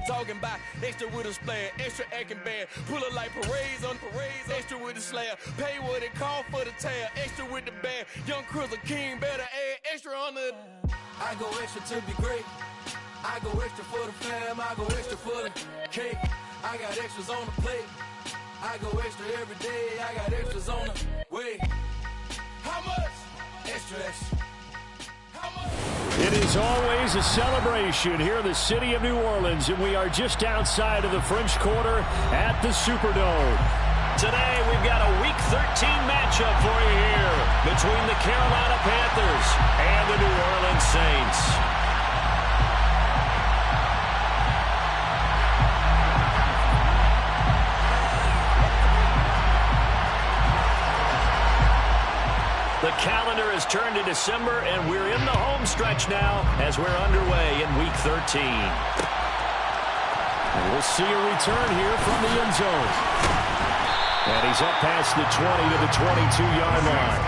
talking about extra with a splash, extra acting bad. Pull up like parades on parades, extra with the slab. Pay what it call for the tab, extra with the bag. Young Cruiser King better add extra on the. I go extra to be great. I go extra for the fam, I go extra for the cake. I got extras on the plate. I go extra every day, I got extras on the way. How much? Extra, extra. How much? It is always a celebration here in the city of New Orleans, and we are just outside of the French Quarter at the Superdome. Today, we've got a Week 13 matchup for you here between the Carolina Panthers and the New Orleans Saints. The calendar has turned to December, and we're in the home stretch now as we're underway in Week 13. And we'll see a return here from the end zone. And he's up past the 20 to the 22-yard line.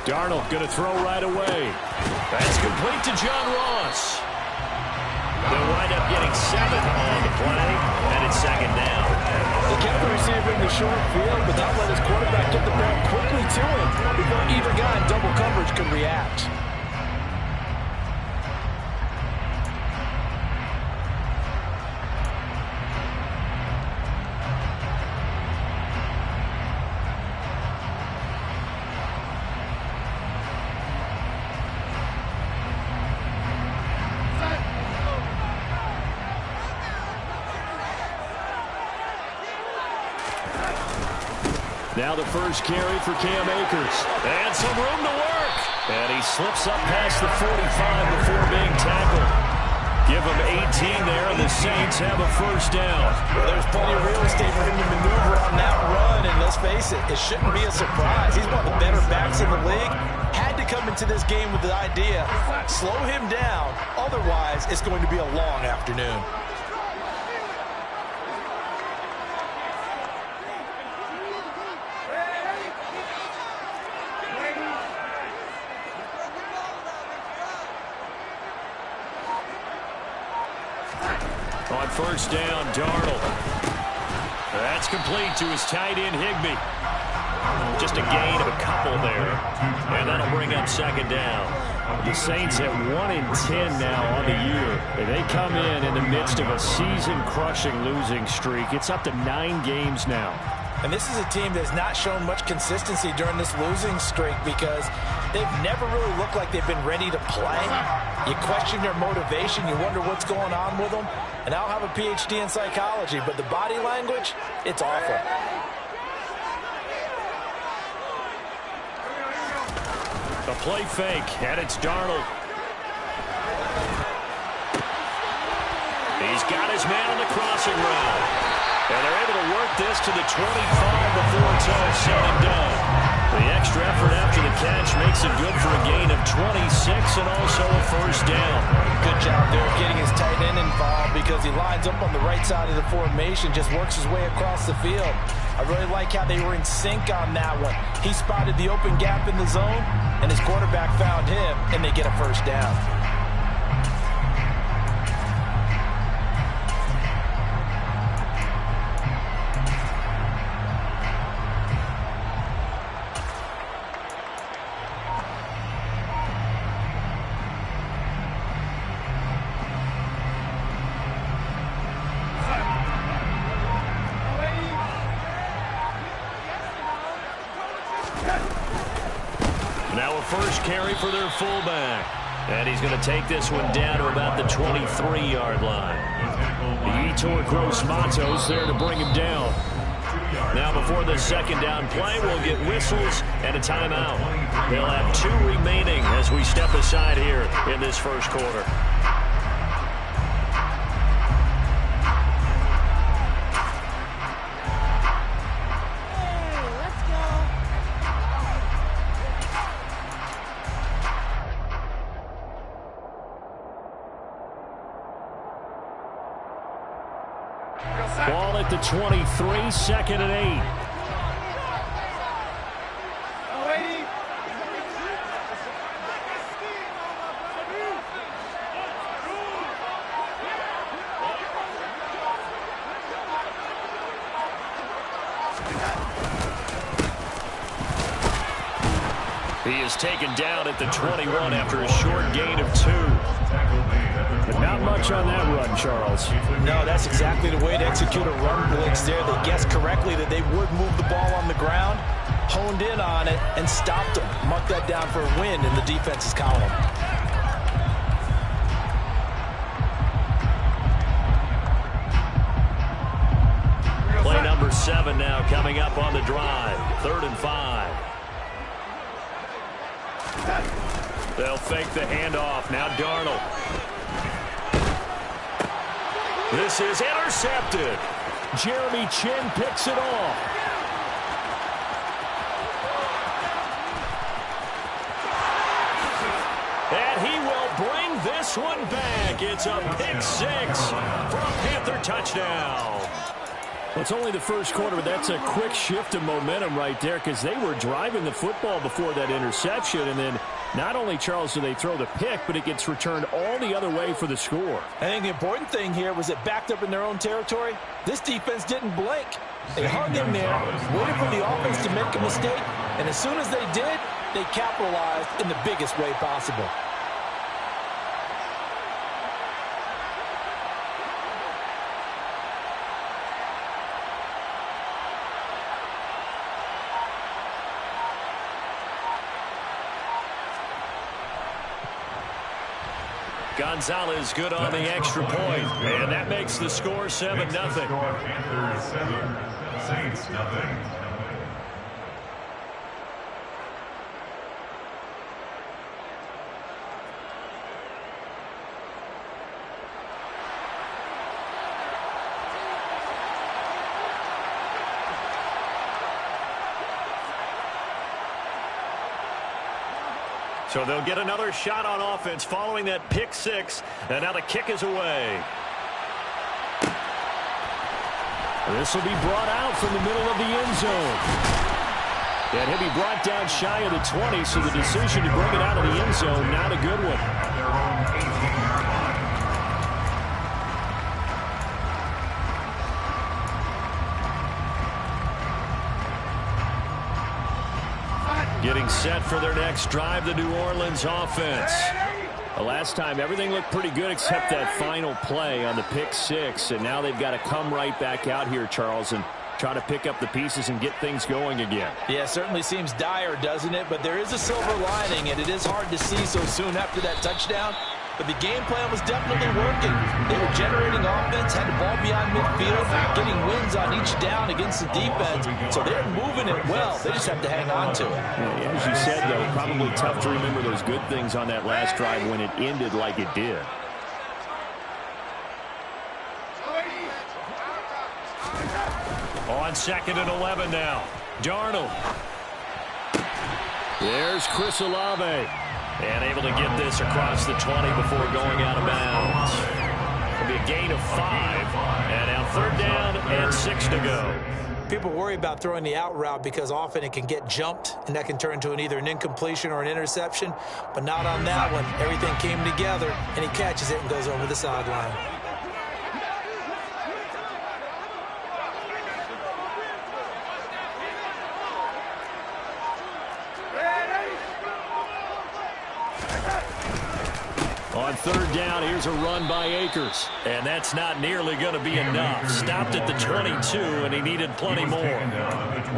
Darnold going to throw right away. That's complete to John Ross. They'll wind up getting 7 on the play, and it's second down. They kept the receiver in the short field, but that let his quarterback get the ball quickly to him before either guy in double coverage could react. Now the first carry for Cam Akers. And some room to work. And he slips up past the 45 before being tackled. Give him 18 there, and the Saints have a first down. Well, there's plenty of real estate for him to maneuver on that run, and let's face it, it shouldn't be a surprise. He's one of the better backs in the league. Had to come into this game with the idea, slow him down, otherwise it's going to be a long afternoon. On first down, Darnold. That's complete to his tight end, Higbee. Just a gain of a couple there. And that'll bring up second down. The Saints at 1-10 now on the year. They come in the midst of a season-crushing losing streak. It's up to 9 games now. And this is a team that's not shown much consistency during this losing streak because they've never really looked like they've been ready to play. You question their motivation. You wonder what's going on with them. And I don't have a PhD in psychology, but the body language, it's awful. A play fake, and it's Darnold. He's got his man on the crossing route. And they're able to work this to the 25 before it's all said and done. The extra effort after the catch makes it good for a gain of 26 and also a first down. Good job there getting his tight end involved because he lines up on the right side of the formation, just works his way across the field. I really like how they were in sync on that one. He spotted the open gap in the zone, and his quarterback found him, and they get a first down. Now a first carry for their fullback. And he's going to take this one down to about the 23-yard line. Yetur Gross-Matos there to bring him down. Now before the second down play, we'll get whistles and a timeout. They'll have 2 remaining as we step aside here in this first quarter. Ball at the 23, second and 8. He is taken down at the 21 after a short gain of 2. But not much on that run, Charles. No, that's exactly the way to execute a run blitz there. They guessed correctly that they would move the ball on the ground, honed in on it, and stopped them. Mark that down for a win in the defense's column. Play number 7 now coming up on the drive. 3rd and 5. They'll fake the handoff. Now Darnold. This is intercepted. Jeremy Chinn picks it off. And he will bring this one back. It's a pick 6 for a Panther touchdown. Well, it's only the first quarter, but that's a quick shift of momentum right there because they were driving the football before that interception. And then not only, Charles, do they throw the pick, but it gets returned all the other way for the score. I think the important thing here was it backed up in their own territory. This defense didn't blink. They hung in there, waited for the offense to make a mistake, and as soon as they did, they capitalized in the biggest way possible. Gonzalez good on the extra point, and that makes the score 7-0. Saints nothing. So they'll get another shot on offense following that pick 6, and now the kick is away. This will be brought out from the middle of the end zone. And he'll be brought down shy of the 20, so the decision to bring it out of the end zone, not a good one. Getting set for their next drive, the New Orleans offense. The last time, everything looked pretty good except that final play on the pick 6. And now they've got to come right back out here, Charles, and try to pick up the pieces and get things going again. Yeah, it certainly seems dire, doesn't it? But there is a silver lining, and it is hard to see so soon after that touchdown. But the game plan was definitely working. They were generating offense, had the ball beyond midfield, getting wins on each down against the defense. So they're moving it well. They just have to hang on to it. Yeah, as you said, though, probably tough to remember those good things on that last drive when it ended like it did. On 2nd and 11 now. Darnold. There's Chris Olave. And able to get this across the 20 before going out of bounds. It'll be a gain of 5. And now 3rd down and 6 to go. People worry about throwing the out route because often it can get jumped, and that can turn into either an incompletion or an interception. But not on that one. Everything came together, and he catches it and goes over the sideline. On 3rd down, here's a run by Akers. And that's not nearly going to be enough. Stopped at the 22, and he needed plenty more.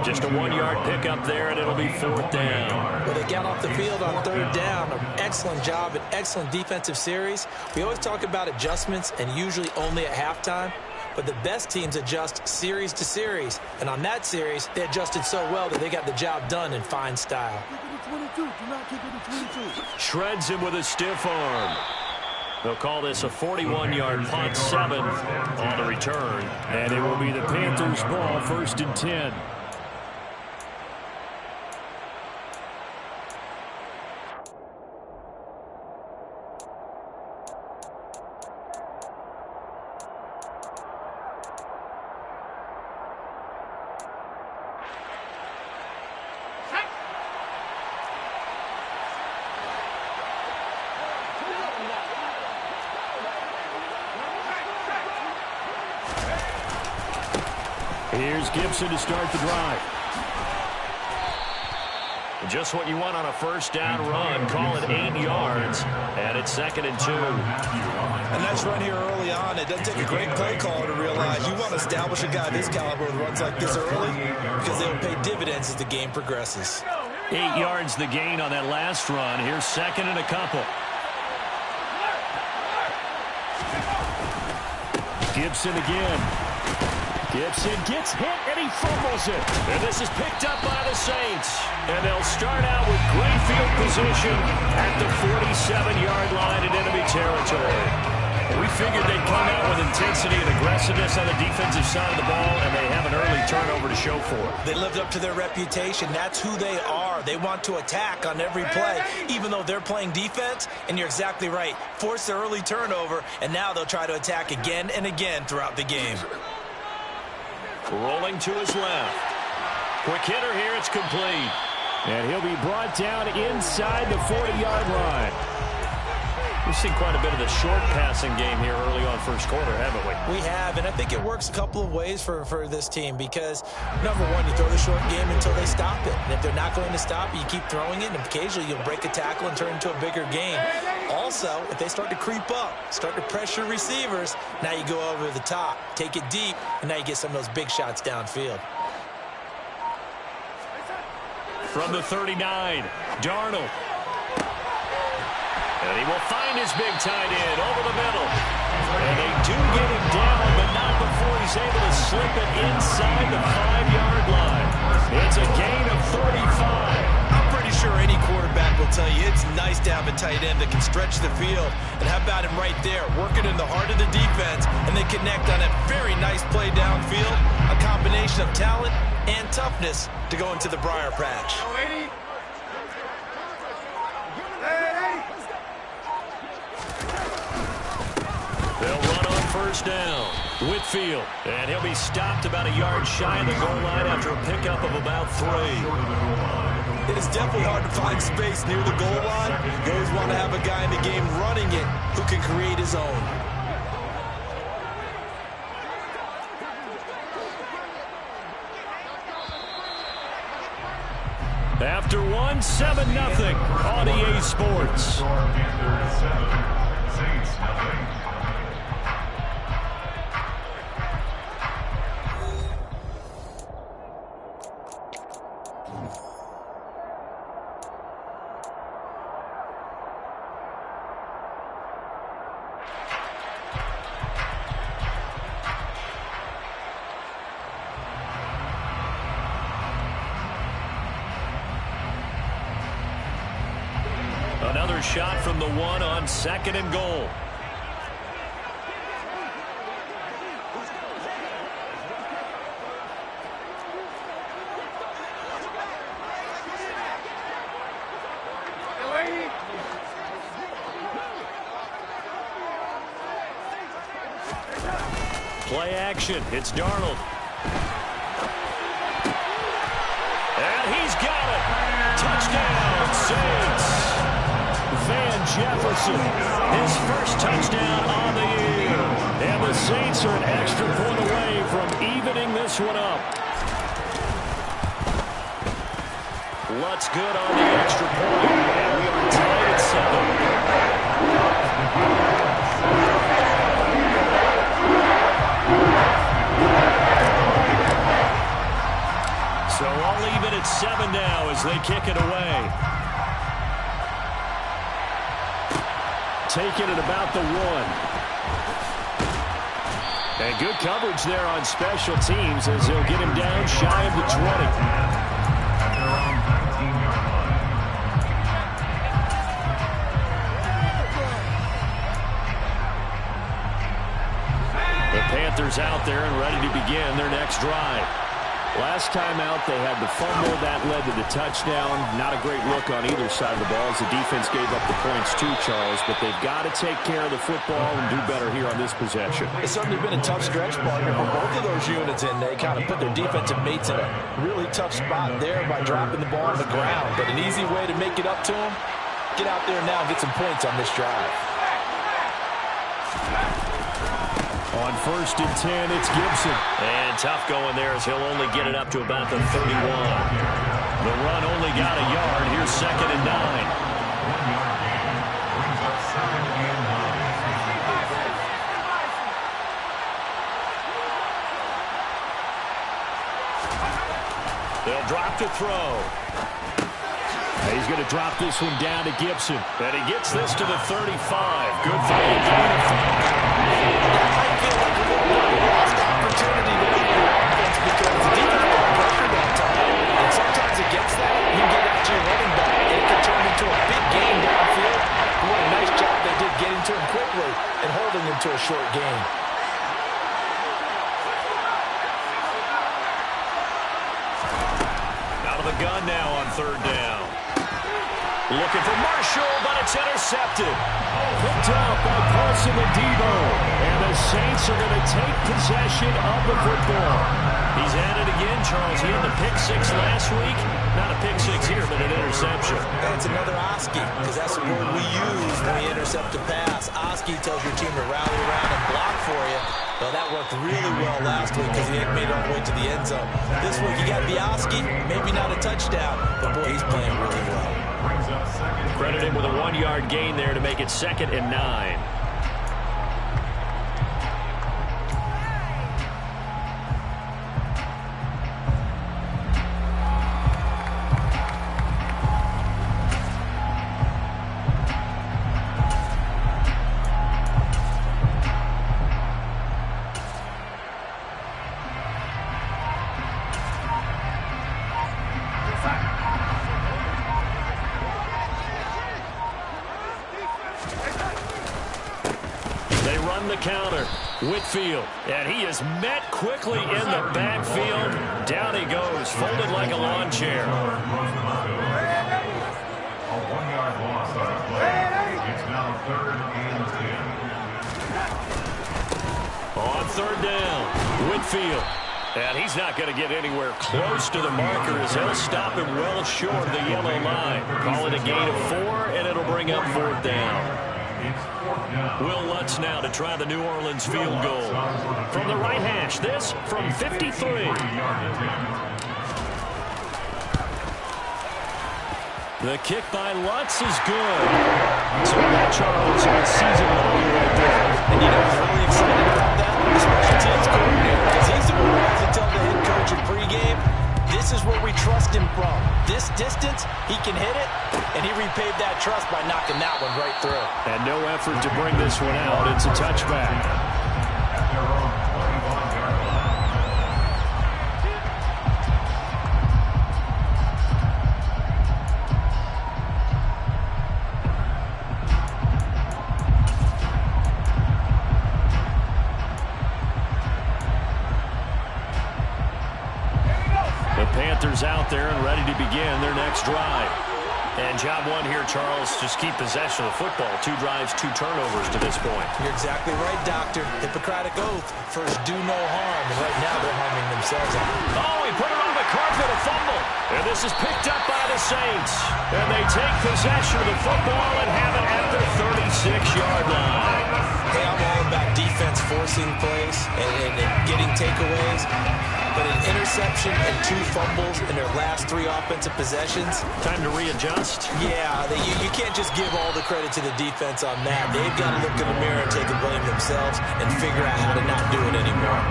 Just a 1-yard pickup there, and it'll be 4th down. Well, they got off the field on 3rd down. An excellent job, an excellent defensive series. We always talk about adjustments, and usually only at halftime. but the best teams adjust series to series. And on that series, they adjusted so well that they got the job done in fine style. Shreds him with a stiff arm. They'll call this a 41-yard punt, 7th on the return. And it will be the Panthers' ball, 1st and 10. Here's Gibson to start the drive. Just what you want on a first down run. Call it 8 yards, and it's 2nd and 2. A nice run here early on. It doesn't take a great play caller to realize you want to establish a guy this caliber with runs like this early because they'll pay dividends as the game progresses. 8 yards the gain on that last run. Here's 2nd and a couple. Gibson again. Gibson gets hit, and he fumbles it. And this is picked up by the Saints. And they'll start out with great field position at the 47-yard line in enemy territory. We figured they'd come out with intensity and aggressiveness on the defensive side of the ball, and they have an early turnover to show for it. They lived up to their reputation. That's who they are. They want to attack on every play, even though they're playing defense. And you're exactly right. Force the early turnover, and now they'll try to attack again and again throughout the game. Rolling to his left. Quick hitter here. It's complete. And he'll be brought down inside the 40-yard line. We've seen quite a bit of the short passing game here early on first quarter, haven't we? We have, and I think it works a couple of ways for this team because, number one, you throw the short game until they stop it. And if they're not going to stop it, you keep throwing it, and occasionally you'll break a tackle and turn it into a bigger game. Also, if they start to creep up, start to pressure receivers, now you go over the top, take it deep, and now you get some of those big shots downfield. From the 39, Darnold. And he will find his big tight end over the middle. And they do get him down, but not before he's able to slip it inside the 5-yard line. It's a gain of 35. I'm pretty sure any quarterback will tell you it's nice to have a tight end that can stretch the field. And how about him right there, working in the heart of the defense, and they connect on a very nice play downfield. A combination of talent and toughness to go into the briar patch. They'll run on first down. Whitfield. And he'll be stopped about a yard shy of the goal line after a pickup of about 3. It is definitely hard to find space near the goal line. You always want to have a guy in the game running it who can create his own. After 1, 7-0 on EA Sports. Another shot from the 1 on 2nd and goal. Play action. It's Darnold. And he's got it. Touchdown, Saints. Van Jefferson, his first touchdown on the year. And the Saints are an extra point away from evening this one up. Lutz good on the extra point, and we are tied at 7. So I'll leave it at 7 now as they kick it away. Taken at about the 1. And good coverage there on special teams as they'll get him down shy of the 20. Panthers out there and ready to begin their next drive. Last time out, they had the fumble that led to the touchdown. Not a great look on either side of the ball as the defense gave up the points too, Charles. But they've got to take care of the football and do better here on this possession. It's certainly been a tough stretch, partner, for both of those units, and they kind of put their defensive mates in a really tough spot there by dropping the ball on the ground. But an easy way to make it up to them, get out there now and get some points on this drive. On 1st and 10, it's Gibson. And tough going there as he'll only get it up to about the 31. The run only got a yard. Here's 2nd and 9. They'll drop to throw. He's going to drop this one down to Gibson. And he gets this to the 35. Good for a gain of 5. Lost opportunity there for the offense because the defense got pressure that time. And sometimes against that, you get out to your running back. It could turn into a big game downfield. What a nice job they did getting to him quickly and holding him to a short gain. Out of the gun now on 3rd down. Looking for Marshall, but it's intercepted. Picked up by Paulson Adebo. And the Saints are going to take possession of the football. He's at it again, Charles. He had the pick 6 last week. Not a pick 6 here, but an interception. That's another Oski, because that's the word we use when we intercept a pass. Oski tells your team to rally around and block for you. Well, that worked really well last week because he had made it all the way to the end zone. This week you got Oski, maybe not a touchdown, but boy, he's playing really well. Credit him with a 1-yard gain there to make it 2nd and 9. The counter, Whitfield, and he is met quickly in the backfield. Down he goes, folded like a lawn chair. A 1-yard loss on the play. It's now 3rd and 10. On 3rd down, Whitfield. And he's not going to get anywhere close to the marker as he'll stop him well short of the yellow line. Call it a gain of 4, and it'll bring up 4th down. Will Lutz now to try the New Orleans field goal. From the right hash, this from 53. The kick by Lutz is good. So that, Charles, is season long right there. And you know, I'm really excited about that. The special teams coordinator, because he's the one who has to tell the head coach in pregame, this is where we trust him from. This distance, he can hit it, and he repaid that trust by knocking that one right through. And no effort to bring this one out. It's a touchback. Panthers out there and ready to begin their next drive. And job 1 here, Charles, just keep possession of the football. 2 drives, 2 turnovers to this point. You're exactly right, Doctor. Hippocratic oath. First, do no harm. And right now, they're harming themselves. Oh, he put it on the carpet, a fumble. And this is picked up by the Saints. And they take possession of the football and have it at their 36-yard line. Hey, I'm all about defense forcing plays and getting takeaways. But an interception and 2 fumbles in their last 3 offensive possessions. Time to readjust. Yeah, you can't just give all the credit to the defense on that. They've got to look in the mirror and take the blame themselves and figure out how to not do it anymore.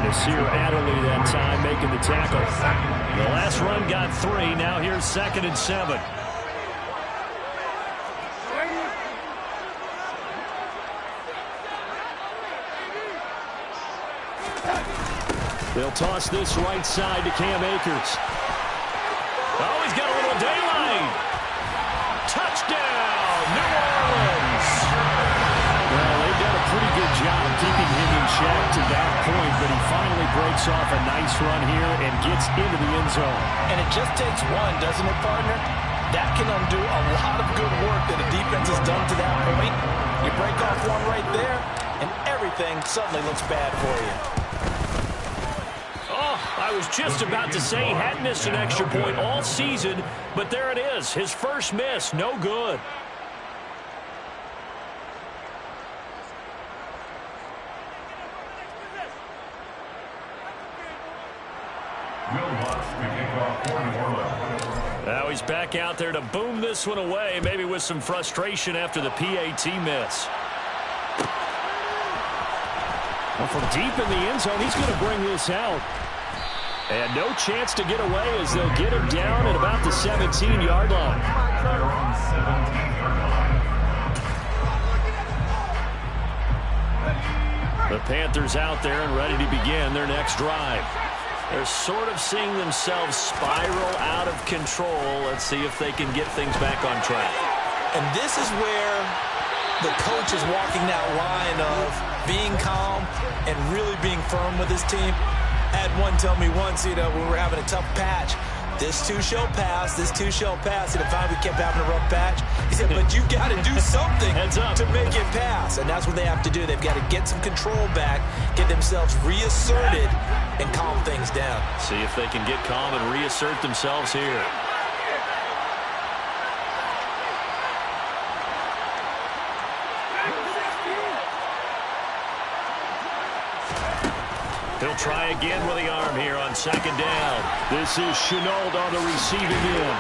Nasir Adderley that time making the tackle. The last run got 3. Now here's 2nd and 7. They'll toss this right side to Cam Akers. Oh, he's got a little daylight. Touchdown, New Orleans. Well, they've done a pretty good job keeping him in check to that point, but he finally breaks off a nice run here and gets into the end zone. And it just takes one, doesn't it, partner? That can undo a lot of good work that a defense has done to that point. You break off one right there, and everything suddenly looks bad for you. I was just about to say he had missed an extra point all season, but there it is. His first miss, no good. Now he's back out there to boom this one away, maybe with some frustration after the PAT miss. Well, from deep in the end zone, he's going to bring this out. And no chance to get away as they'll get him down at about the 17-yard line. The Panthers out there and ready to begin their next drive. They're sort of seeing themselves spiral out of control. Let's see if they can get things back on track. And this is where the coach is walking that line of being calm and really being firm with his team. I had one tell me once, when we were having a tough patch, this too shall pass, this too shall pass. And finally we kept having a rough patch. He said, but you got to do something to make it pass. And that's what they have to do. They've got to get some control back, get themselves reasserted, and calm things down. See if they can get calm and reassert themselves here. He'll try again with the arm here on second down. This is Shenault on the receiving end.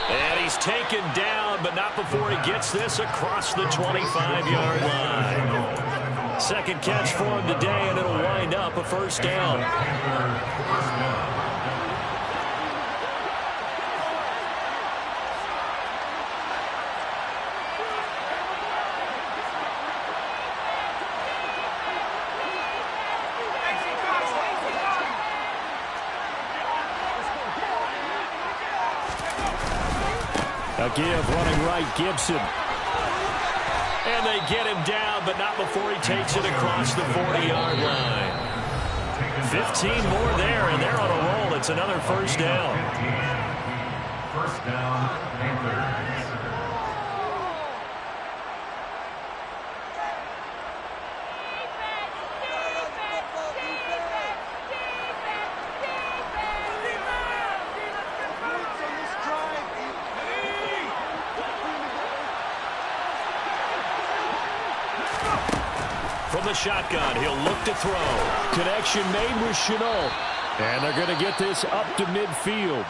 And he's taken down, but not before he gets this across the 25-yard line. Second catch for him today, and it'll wind up a first down. A give running right, Gibson. And they get him down, but not before he takes it across the 40-yard line. 15 more there, and they're on a roll. It's another first down. First down, Panthers. From the shotgun, he'll look to throw. Connection made with Shenault. And they're going to get this up to midfield.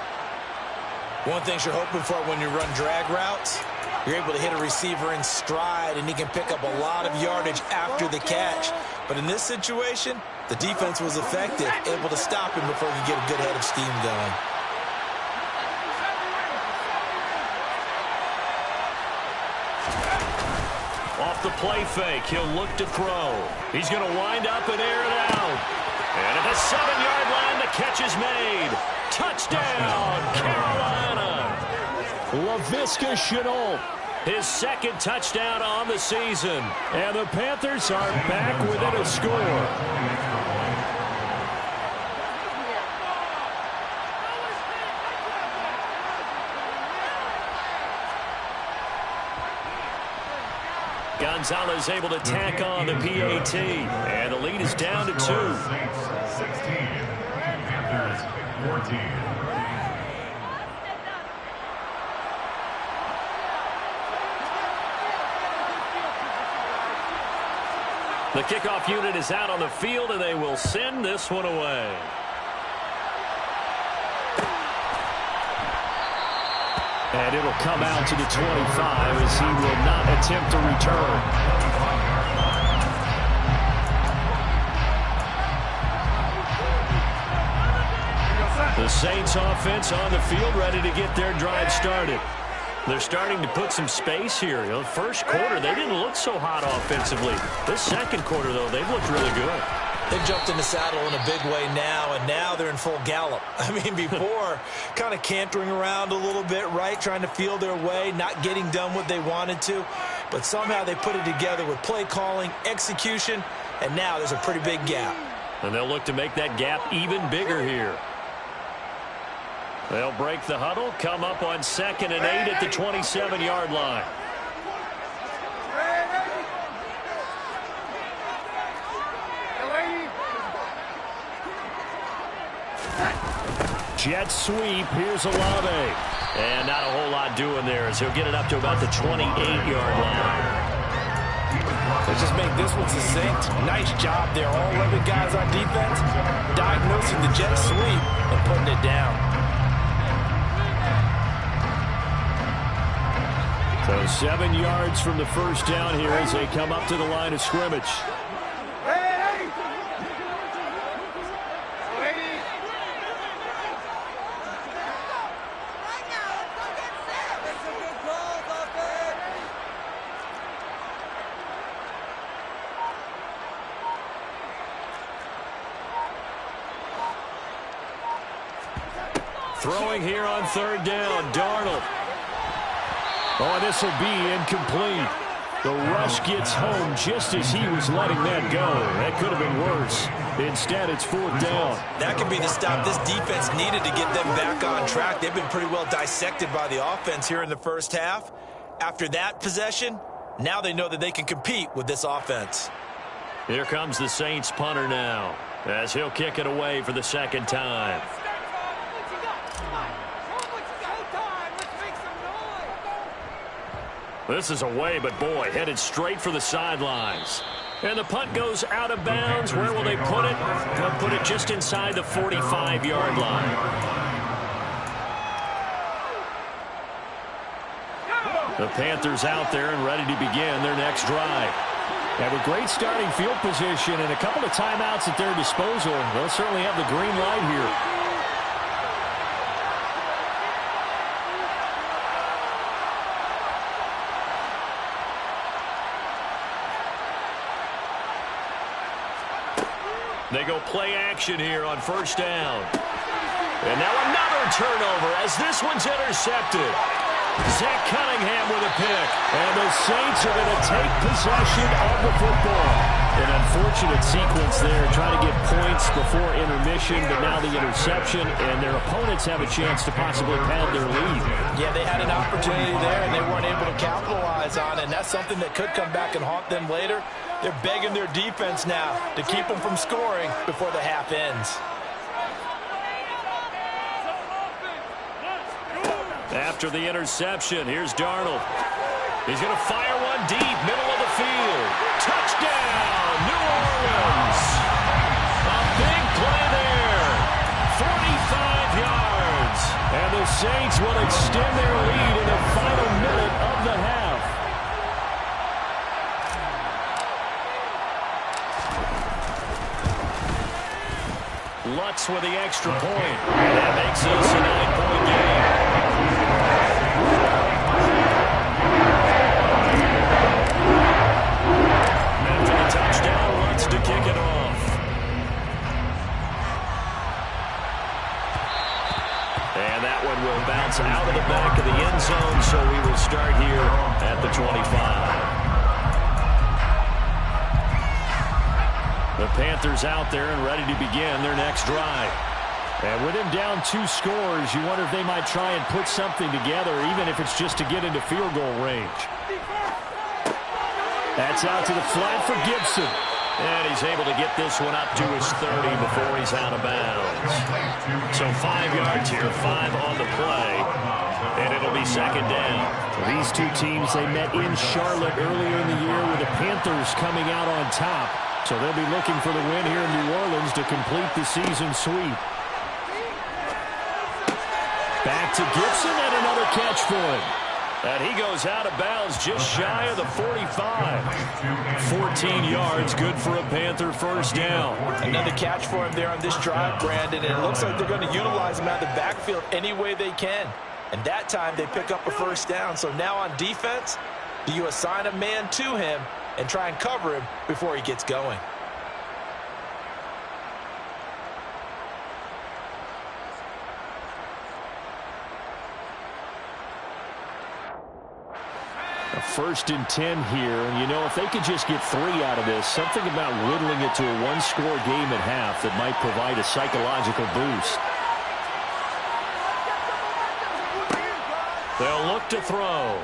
One thing you're hoping for when you run drag routes, you're able to hit a receiver in stride, and he can pick up a lot of yardage after the catch. But in this situation, the defense was effective, able to stop him before he could get a good head of steam going. Off the play fake, he'll look to throw. He's going to wind up and air it out. And at the 7-yard line, the catch is made. Touchdown, Carolina. Laviska Shenault, his second touchdown on the season. And the Panthers are back within a score. Gonzalez able to tack on the PAT, and the lead is down to 2. 16, Panthers 14. The kickoff unit is out on the field, and they will send this one away. And it'll come out to the 25 as he will not attempt to return. The Saints offense on the field ready to get their drive started. They're starting to put some space here. The first quarter, they didn't look so hot offensively. This second quarter, though, they've looked really good. They've jumped in the saddle in a big way now, and now they're in full gallop. I mean, before, kind of cantering around a little bit, right, trying to feel their way, not getting done what they wanted to. But somehow they put it together with play calling, execution, and now there's a pretty big gap. And they'll look to make that gap even bigger here. They'll break the huddle, come up on 2nd and 8 at the 27-yard line. Jet sweep. Here's Olave. And not a whole lot doing there as he'll get it up to about the 28-yard line. Let's just make this one succinct. Nice job there. All 11 guys on defense diagnosing the jet sweep and putting it down. So 7 yards from the first down here as they come up to the line of scrimmage. Throwing here on 3rd down, Darnold. Oh, this will be incomplete. The rush gets home just as he was letting that go. That could have been worse. Instead, it's 4th down. That could be the stop this defense needed to get them back on track. They've been pretty well dissected by the offense here in the first half. After that possession, now they know that they can compete with this offense. Here comes the Saints punter now as he'll kick it away for the 2nd time. This is away, but boy, headed straight for the sidelines. And the punt goes out of bounds. Where will they put it? They'll put it just inside the 45-yard line. The Panthers out there and ready to begin their next drive. Have a great starting field position and a couple of timeouts at their disposal. They'll certainly have the green light here. They go play action here on 1st down. And now another turnover as this one's intercepted. Zach Cunningham with a pick. And the Saints are going to take possession of the football. An unfortunate sequence there, trying to get points before intermission, but now the interception, and their opponents have a chance to possibly pad their lead. Yeah, they had an opportunity there, and they weren't able to capitalize on it, and that's something that could come back and haunt them later. They're begging their defense now to keep them from scoring before the half ends. After the interception, here's Darnold. He's going to fire one deep, middle of the field. Touchdown, New Orleans. A big play there. 45 yards. And the Saints will extend their lead in the final minute of the half. Lutz with the extra point. And that makes this a 9-point game. After the touchdown, Lutz to kick it off. And that one will bounce out of the back of the end zone, so we will start here at the 25. The Panthers out there and ready to begin their next drive. And with him down 2 scores, you wonder if they might try and put something together, even if it's just to get into field goal range. That's out to the flat for Gibson. And he's able to get this one up to his 30 before he's out of bounds. So 5 yards here, 5 on the play. And it'll be 2nd down. These two teams, they met in Charlotte earlier in the year with the Panthers coming out on top. So they'll be looking for the win here in New Orleans to complete the season sweep. Back to Gibson and another catch for him. And he goes out of bounds just shy of the 45. 14 yards, good for a Panther first down. Another catch for him there on this drive, Brandon, and it looks like they're going to utilize him out of the backfield any way they can. And that time they pick up a first down. So now on defense, do you assign a man to him and try and cover him before he gets going? 1st and 10 here. And, you know, if they could just get 3 out of this, something about whittling it to a one-score game at half that might provide a psychological boost. They'll look to throw.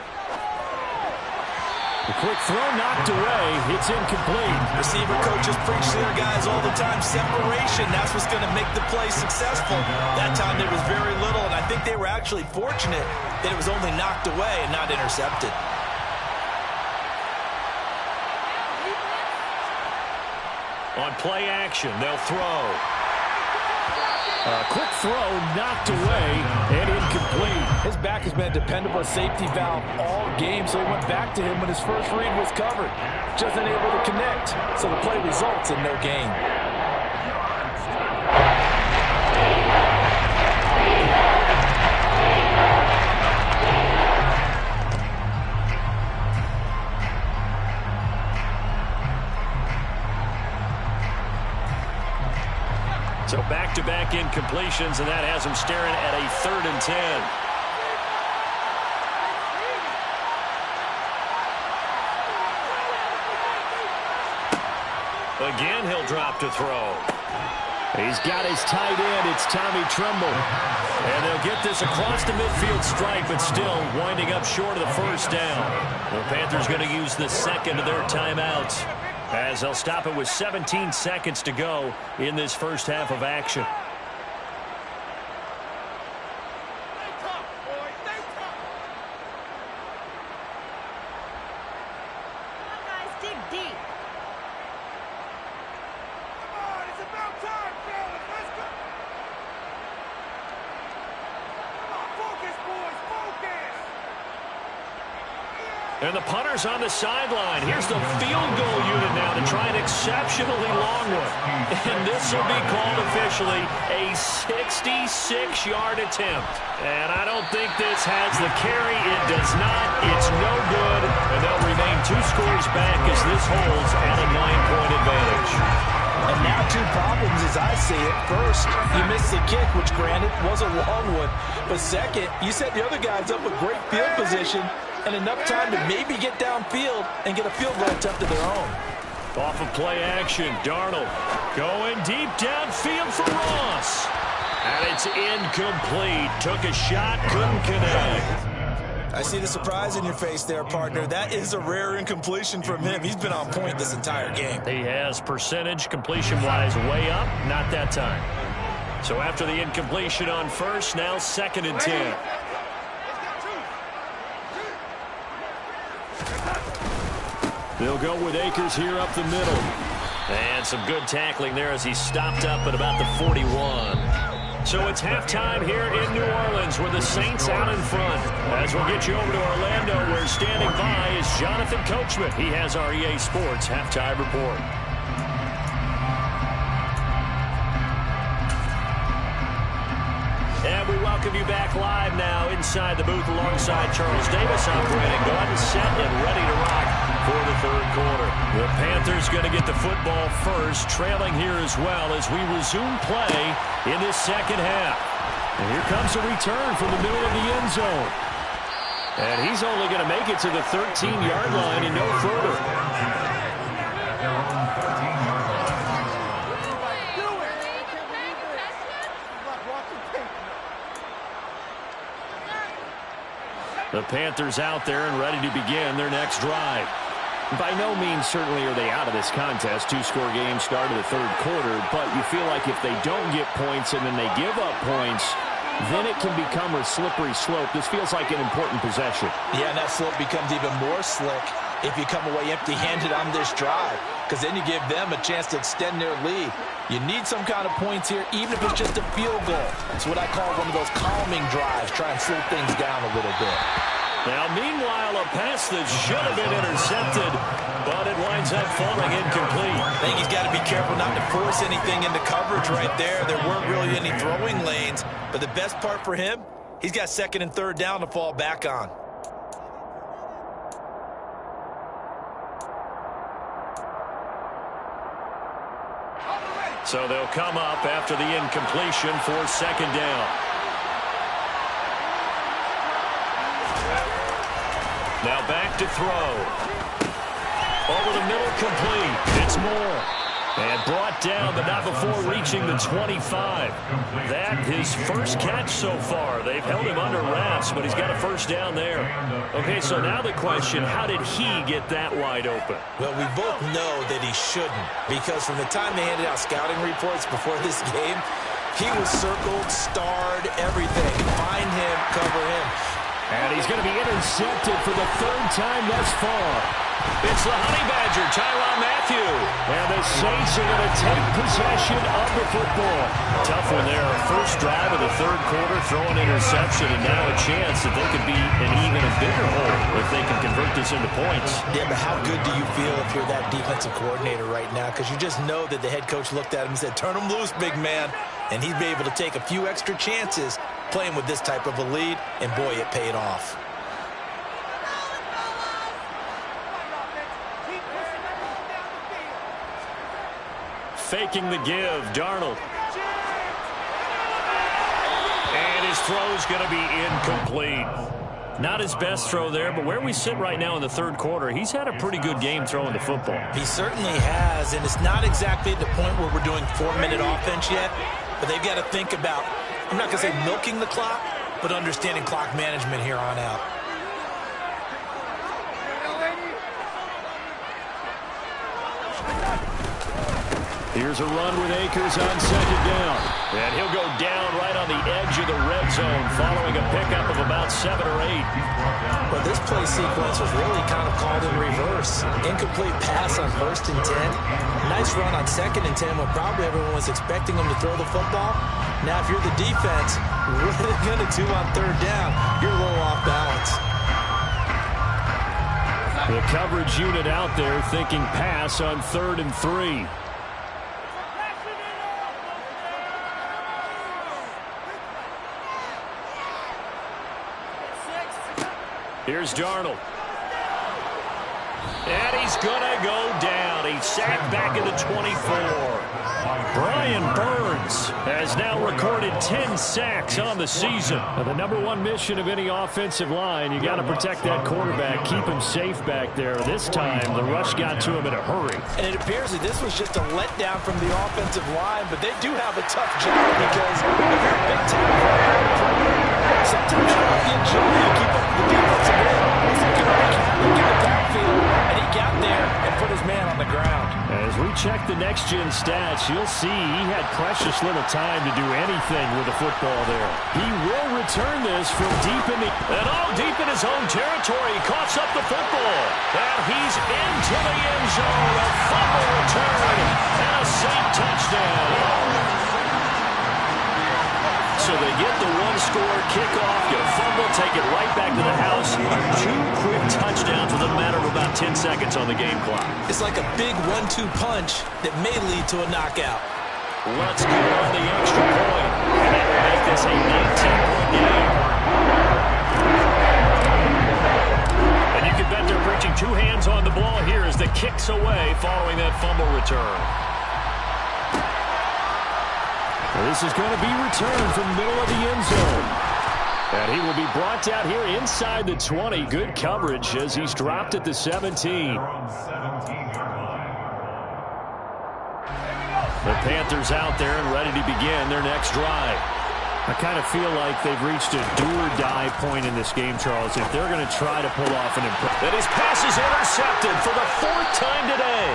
The quick throw knocked away. It's incomplete. Receiver coaches preach to their guys all the time. Separation, that's what's going to make the play successful. That time there was very little, and I think they were actually fortunate that it was only knocked away and not intercepted. On play action, they'll throw. A quick throw knocked away and incomplete. His back has been a dependable safety valve all game, so he went back to him when his first read was covered. Just unable to connect, so the play results in no gain. So back-to-back incompletions, and that has him staring at a 3rd and 10. Again, he'll drop to throw. He's got his tight end. It's Tommy Tremble. And they'll get this across the midfield stripe, but still winding up short of the 1st down. The Panthers going to use the 2nd of their timeouts, as they'll stop it with 17 seconds to go in this first half of action. And the punter's on the sideline. Here's the field goal unit now to try an exceptionally long one. And this will be called officially a 66-yard attempt. And I don't think this has the carry. It does not. It's no good. And they'll remain 2 scores back as this holds at a 9-point advantage. And now 2 problems as I see it. First, you missed the kick, which granted was a long one. But second, you set the other guys up with great field position and enough time to maybe get downfield and get a field goal attempt of their own. Off of play action, Darnold going deep downfield for Ross. And it's incomplete. Took a shot, couldn't connect. I see the surprise in your face there, partner. That is a rare incompletion from him. He's been on point this entire game. He has percentage completion-wise way up, not that time. So after the incompletion on 1st, now 2nd and 10. They'll go with Akers here up the middle. And some good tackling there as he stopped up at about the 41. So it's halftime here in New Orleans with the Saints out in front. As we'll get you over to Orlando, where standing by is Jonathan Coachman. He has our EA Sports halftime report. And we welcome you back live now inside the booth alongside Charles Davis. I'm Brandon Gaudin, set and ready to rock for the 3rd quarter. The Panthers going to get the football first, trailing here as well as we resume play in this 2nd half. And here comes a return from the middle of the end zone. And he's only going to make it to the 13-yard line and no further. The Panthers out there and ready to begin their next drive. By no means certainly are they out of this contest. 2-score game start of the 3rd quarter, but you feel like if they don't get points and then they give up points, then it can become a slippery slope. This feels like an important possession. Yeah, and that slope becomes even more slick if you come away empty-handed on this drive, because then you give them a chance to extend their lead. You need some kind of points here, even if it's just a field goal. It's what I call one of those calming drives, try and slow things down a little bit. Now, meanwhile, a pass that should have been intercepted, but it winds up falling incomplete. I think he's got to be careful not to force anything into coverage right there. There weren't really any throwing lanes, but the best part for him, he's got 2nd and 3rd down to fall back on. So they'll come up after the incompletion for 2nd down. Now back to throw. Over the middle, complete. It's Moore. And brought down, but not before reaching the 25. That his first catch so far. They've held him under wraps, but he's got a first down there. Okay, so now the question, how did he get that wide open? Well, we both know that he shouldn't, because from the time they handed out scouting reports before this game, he was circled, starred, everything. Find him, cover him. And he's going to be intercepted for the third time thus far. It's the Honey Badger, Tyrann Mathieu. And the Saints are going to take possession of the football. Tough one there. First drive of the third quarter, throw an interception, and now a chance that they could be in even a bigger hole if they can convert this into points. Yeah, but how good do you feel if you're that defensive coordinator right now? Because you just know that the head coach looked at him and said, turn him loose, big man. And he'd be able to take a few extra chances playing with this type of a lead, and boy, it paid off. Faking the give, Darnold. And his throw's going to be incomplete. Not his best throw there, but where we sit right now in the third quarter, he's had a pretty good game throwing the football. He certainly has, and it's not exactly at the point where we're doing 4-minute offense yet, but they've got to think about, I'm not going to say milking the clock, but understanding clock management here on out. Here's a run with Akers on second down. And he'll go down right on the edge of the red zone following a pickup of about 7 or 8. Well, this play sequence was really kind of called in reverse. Incomplete pass on 1st and 10. Nice run on 2nd and 10 when probably everyone was expecting him to throw the football. Now, if you're the defense, what are they going to do on 3rd down? You're a little off balance. The coverage unit out there thinking pass on 3rd and 3. Here's Darnold. And he's going to go down. He's sacked back at the 24. Brian Burns has now recorded 10 sacks on the season. Now, the #1 mission of any offensive line, you got to protect that quarterback, keep him safe back there. This time, the rush got to him in a hurry. And it appears that this was just a letdown from the offensive line, but they do have a tough job because if you're a big-time player, sometimes you don't get Joey to keep up with the defensive end. He's looking like he in the backfield, and he got there and put his man on the ground. As we check the next-gen stats, you'll see he had precious little time to do anything with the football there. He will return this from deep in the... And all deep in his own territory. He coughs up the football. And he's into the end zone. A fumble return. And a Saint touchdown. So they get the one-score kickoff, get a fumble, take it right back to the house. 2 quick touchdowns with a matter of about 10 seconds on the game clock. It's like a big 1-2 punch that may lead to a knockout. Let's go on the extra point. And that will make this a 19-point game. And you can bet they're preaching 2 hands on the ball here as the kick's away following that fumble return. This is going to be returned from the middle of the end zone. And he will be brought down here inside the 20. Good coverage as he's dropped at the 17. The Panthers out there and ready to begin their next drive. I kind of feel like they've reached a do-or-die point in this game, Charles, if they're going to try to pull off an impressive. And his pass is intercepted for the 4th time today.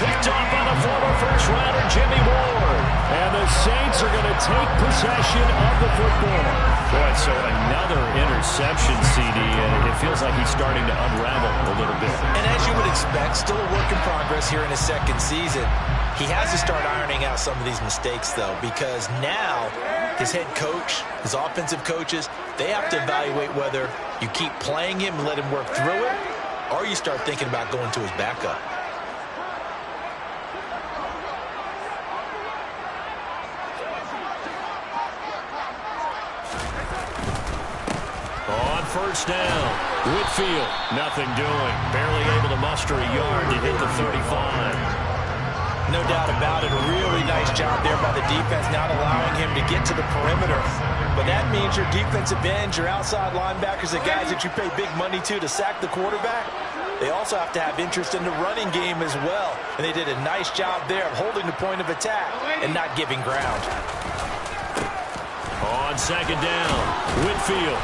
Picked off by the former first-rounder Jimmy Ward. And the Saints are going to take possession of the football. Boy, so another interception, CD, and it feels like he's starting to unravel a little bit. And as you would expect, still a work in progress here in his 2nd season. He has to start ironing out some of these mistakes, though, because now his head coach, his offensive coaches, they have to evaluate whether you keep playing him and let him work through it, or you start thinking about going to his backup. On first down, Whitfield, nothing doing. Barely able to muster a yard to hit the 35. No doubt about it. A really nice job there by the defense, not allowing him to get to the perimeter. But that means your defensive ends, your outside linebackers, the guys that you pay big money to sack the quarterback, they also have to have interest in the running game as well. And they did a nice job there of holding the point of attack and not giving ground. On second down, Whitfield.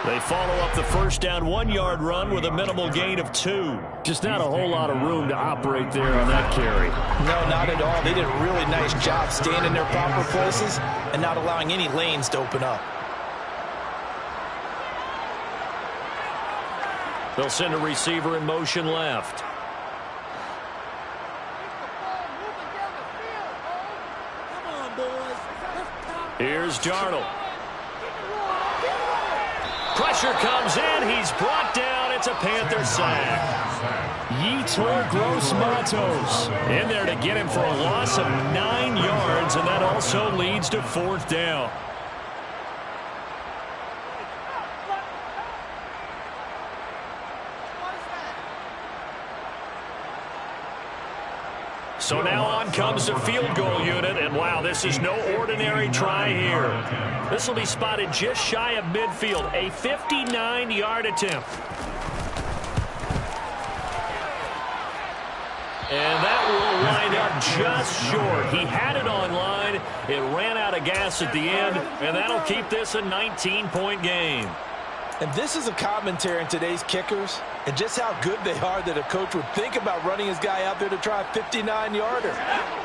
They follow up the first down 1-yard run with a minimal gain of 2. Just not a whole lot of room to operate there on that carry. No, not at all. They did a really nice job staying in their proper places and not allowing any lanes to open up. They'll send a receiver in motion left. Here's Darnold. Pressure comes in. He's brought down. It's a Panther sack. Yetur Gross-Matos in there to get him for a loss of 9 yards, and that also leads to 4th down. So now on comes the field goal unit, and wow, this is no ordinary try here. This will be spotted just shy of midfield, a 59-yard attempt. And that will wind up just short. He had it on line. It ran out of gas at the end, and that'll keep this a 19-point game. And this is a commentary on today's kickers and just how good they are that a coach would think about running his guy out there to try a 59-yarder.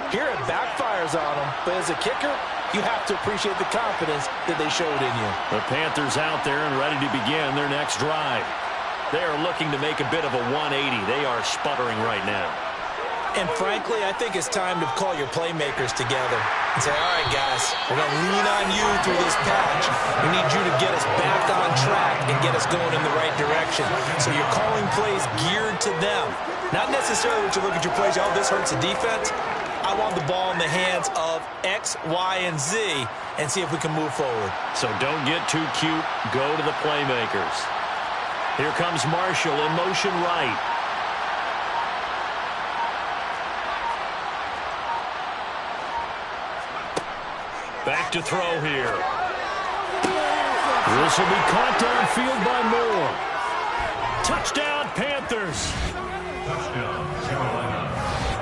Here it backfires on him, but as a kicker, you have to appreciate the confidence that they showed in you. The Panthers out there and ready to begin their next drive. They are looking to make a bit of a 180. They are sputtering right now. And frankly, I think it's time to call your playmakers together and say, all right, guys, we're going to lean on you through this patch. We need you to get us back on track and get us going in the right direction. So you're calling plays geared to them. Not necessarily that you look at your plays, oh, this hurts the defense. I want the ball in the hands of X, Y, and Z and see if we can move forward. So don't get too cute. Go to the playmakers. Here comes Marshall in motion right. Back to throw here. This will be caught downfield by Moore. Touchdown, Panthers.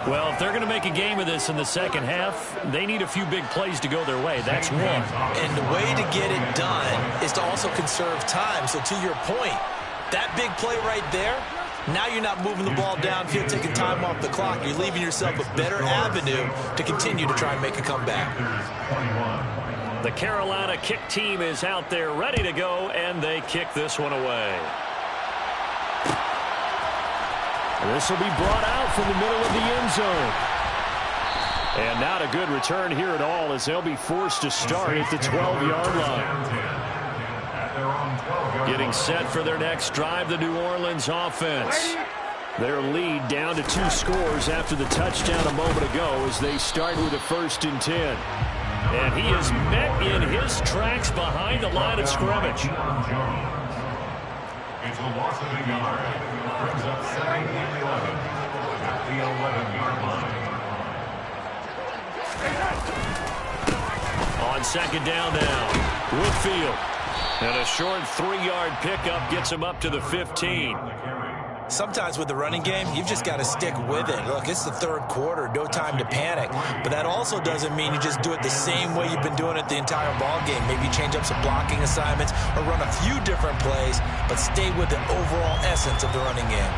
Well, if they're going to make a game of this in the second half, they need a few big plays to go their way. That's one. And the way to get it done is to also conserve time. So to your point, that big play right there, now you're not moving the ball downfield, taking time off the clock. You're leaving yourself a better avenue to continue to try and make a comeback. The Carolina kick team is out there ready to go, and they kick this one away. This will be brought out from the middle of the end zone. And not a good return here at all, as they'll be forced to start at the 12-yard line. Getting set for their next drive, the New Orleans offense. Their lead down to 2 scores after the touchdown a moment ago as they start with a 1st and 10. And he is met in his tracks behind the line of scrimmage. It's a loss of a yard. Brings up 2nd and 11 at the 11-yard line. On second down now, Whitfield. And a short 3-yard pickup gets him up to the 15. Sometimes with the running game, you've just got to stick with it. Look, it's the 3rd quarter, no time to panic. But that also doesn't mean you just do it the same way you've been doing it the entire ball game. Maybe change up some blocking assignments or run a few different plays, but stay with the overall essence of the running game.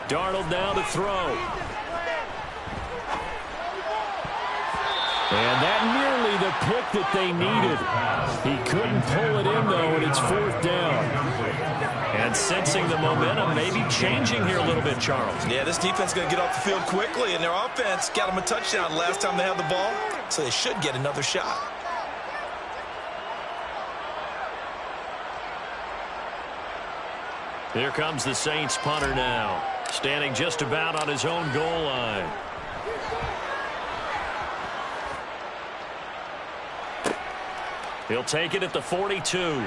Darnold now to throw. And that nearly the pick that they needed. He couldn't pull it in, though, and it's 4th down. And sensing the momentum maybe changing here a little bit, Charles. Yeah, this defense is going to get off the field quickly, and their offense got them a touchdown last time they had the ball, so they should get another shot. Here comes the Saints punter now, standing just about on his own goal line. He'll take it at the 42.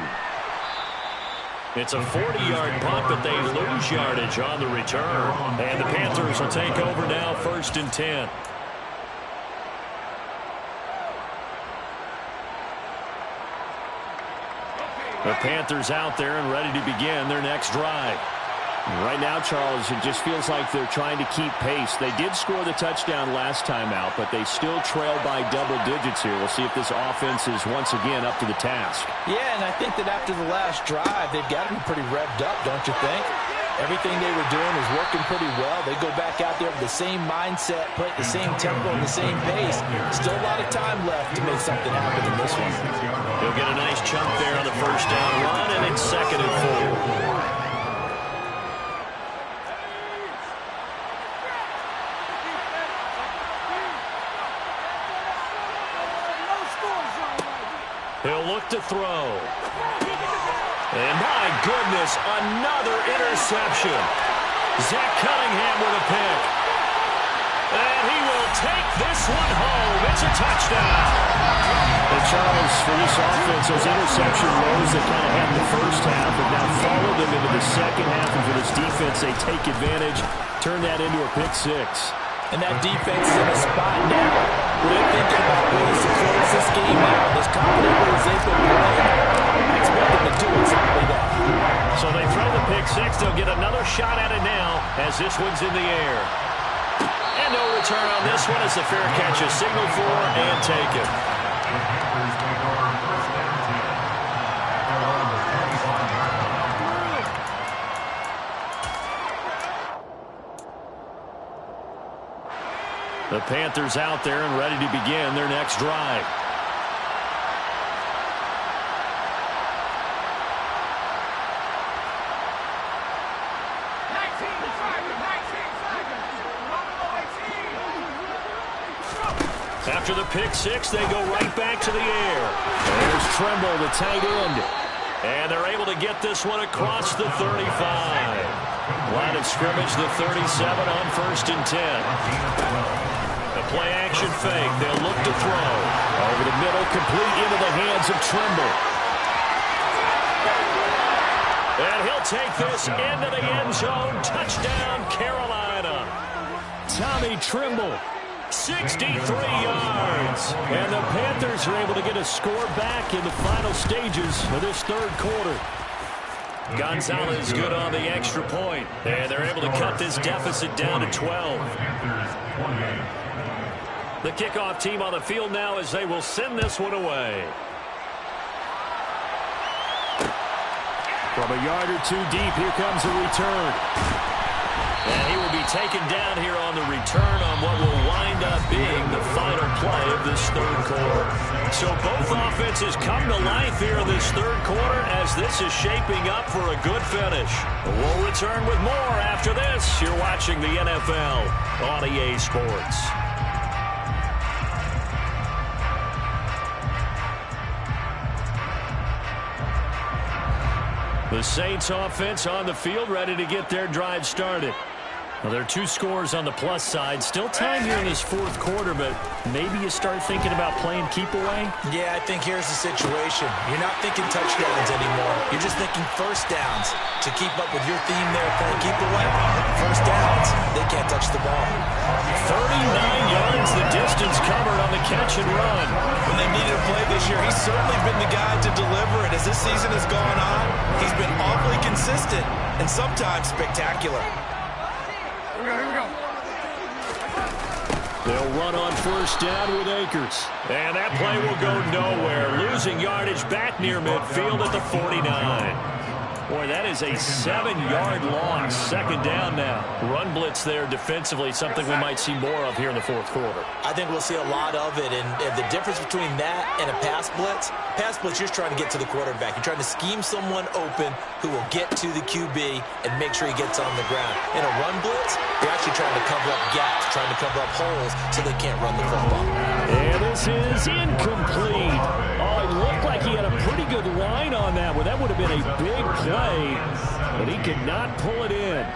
It's a 40-yard punt, but they lose yardage on the return. And the Panthers will take over now, 1st and 10. The Panthers out there and ready to begin their next drive. Right now, Charles, it just feels like they're trying to keep pace. They did score the touchdown last time out, but they still trail by double digits here. We'll see if this offense is once again up to the task. Yeah, and I think that after the last drive, they've got to be pretty revved up, don't you think? Everything they were doing is working pretty well. They go back out there with the same mindset, put the same tempo and the same pace. Still a lot of time left to make something happen in this one. He'll get a nice chunk there on the first down run, and it's 2nd and 4. He'll look to throw. And my goodness, another interception. Zach Cunningham with a pick. And he will take this one home. It's a touchdown. And Charles, for this offense, those interception lows that kind of had in the first half have now followed them into the second half. And for this defense, they take advantage, turn that into a pick 6. And that defense is in a spot now where they're thinking about ways to close this game out. As confidently as they've been playing, I expect them to do exactly that. So they throw the pick 6. They'll get another shot at it now as this one's in the air. And no return on this one as the fair catch is signaled for and taken. The Panthers out there and ready to begin their next drive. After the pick 6, they go right back to the air. There's Tremble, the tight end. And they're able to get this one across the 35. Line of scrimmage, the 37 on 1st and 10. Play action fake. They'll look to throw. Over the middle, complete into the hands of Tremble. And he'll take this into the end zone. Touchdown, Carolina. Tommy Tremble, 63 yards. And the Panthers are able to get a score back in the final stages of this 3rd quarter. Gonzalez good on the extra point. And they're able to cut this deficit down to 12. The kickoff team on the field now as they will send this one away. From a yard or two deep, here comes a return. And he will be taken down here on the return on what will wind up being the final play of this 3rd quarter. So both offenses come to life here in this 3rd quarter as this is shaping up for a good finish. We'll return with more after this. You're watching the NFL on EA Sports. The Saints offense on the field ready to get their drive started. Well, there are 2 scores on the plus side. Still time here in this 4th quarter, but maybe you start thinking about playing keep away? Yeah, I think here's the situation. You're not thinking touchdowns anymore. You're just thinking first downs. To keep up with your theme there, playing keep away, first downs, they can't touch the ball. 39 yards the distance covered on the catch and run. When they needed a play this year, he's certainly been the guy to deliver it. As this season has gone on, he's been awfully consistent and sometimes spectacular. They'll run on first down with Akers. And that play will go nowhere. Losing yardage back near midfield at the 49. Boy, that is a 7-yard loss. 2nd down now. Run blitz there defensively, something we might see more of here in the 4th quarter. I think we'll see a lot of it, and the difference between that and a pass blitz, you're trying to get to the quarterback. You're trying to scheme someone open who will get to the QB and make sure he gets on the ground. In a run blitz, you're actually trying to cover up gaps, trying to cover up holes so they can't run the football. And this is incomplete. Oh, it looked like he had a pretty good line on that one. That would have been a big play, but he could not pull it in.